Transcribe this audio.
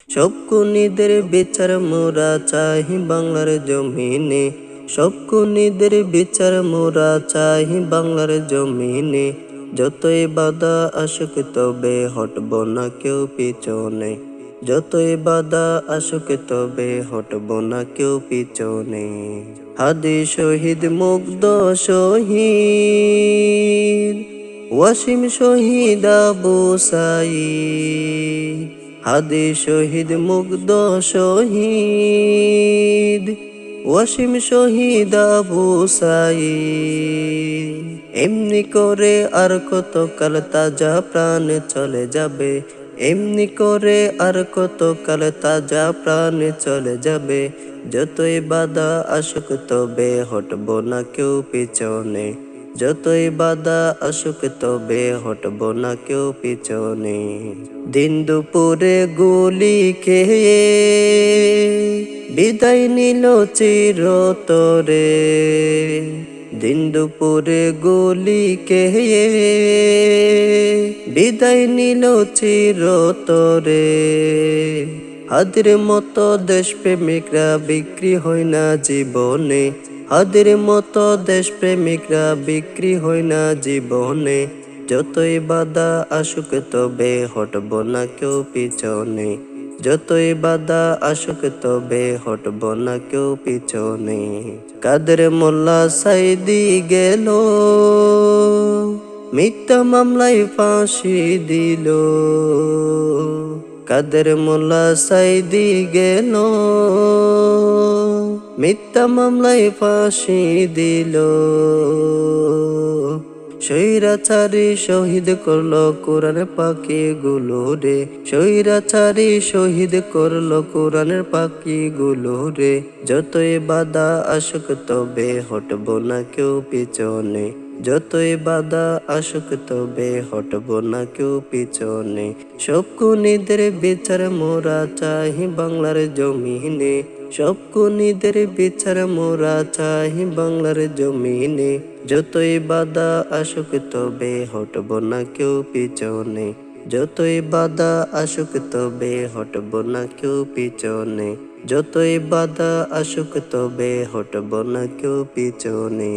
সব খুনিদের বিচার মোরা চাহি বাংলার জমিনে, সব খুনিদের বিচার মোরা চাহি বাংলার জমিনে। যতই বাধা আসুক তবে হটব না কেউ পিছনে, যতই বাধা আসুক তবে হটব না কেউ পিছনে। হাদি শহীদ, মুগ্ধ শহীদ, ওয়াসিম শহীদ, আবু সাঈদ। হাদি শহীদ, মুগ্ধ শহীদ, ওয়াসিম শহীদ, আবু সাঈদ। এমনি করে আর কত কাল তাজা প্রাণ চলে যাবে, এমনি করে আর কত কাল তাজা প্রাণ চলে যাবে। যতই বাধা আসুক তবে হটব না কেউ পিছনে, যতই বাধা আসুক তবে হটব না কেউ পিছনে। দিন দুপুরে গুলি খেয়ে বিদায় নিল চিরতরে, দিন দুপুরে গুলি খেয়ে বিদায় নিল চিরতরে। হাদির মতো দেশপ্রেমিকরা বিক্রি হয় না জীবনে, হাদির মতো দেশপ্রেমিকরা বিক্রি হয় না জীবনে। যতই বাধা আসুক তবে হটব না কেউ পিছনে, যতই বাধা আসুক তবে হটব না কেউ পিছনে। কাদের মোল্লা সাইদি গেল, মিথ্যা মামলায় ফাঁসি দিল। কাদের মোল্লা সাইদি গেল, মিথ্যা মামলায় ফাঁসি দিল। স্বৈরাচারী শহীদ করলো কোরআনের পাখি গুলো রে, স্বৈরাচারী শহীদ করলো কোরআনের পাখি গুলো রে। যতই বাধা আসুক তবে হটব না কেউ পিছনে, যতই বাধা আসুক তবে হটব না কেউ পিছনে। সব খুনিদের বিচার মোরা চাহি বাংলার জমিনে, সব খুনিদের বিচার মোরা চাহি বাংলার জমিনে। যতই বাধা আসুক তবে হটব না কেউ পিছনে, যতই বাধা আসুক তবে হটব না কেউ পিছনে, যতই বাধা আসুক তবে হটব না কেউ পিছনে।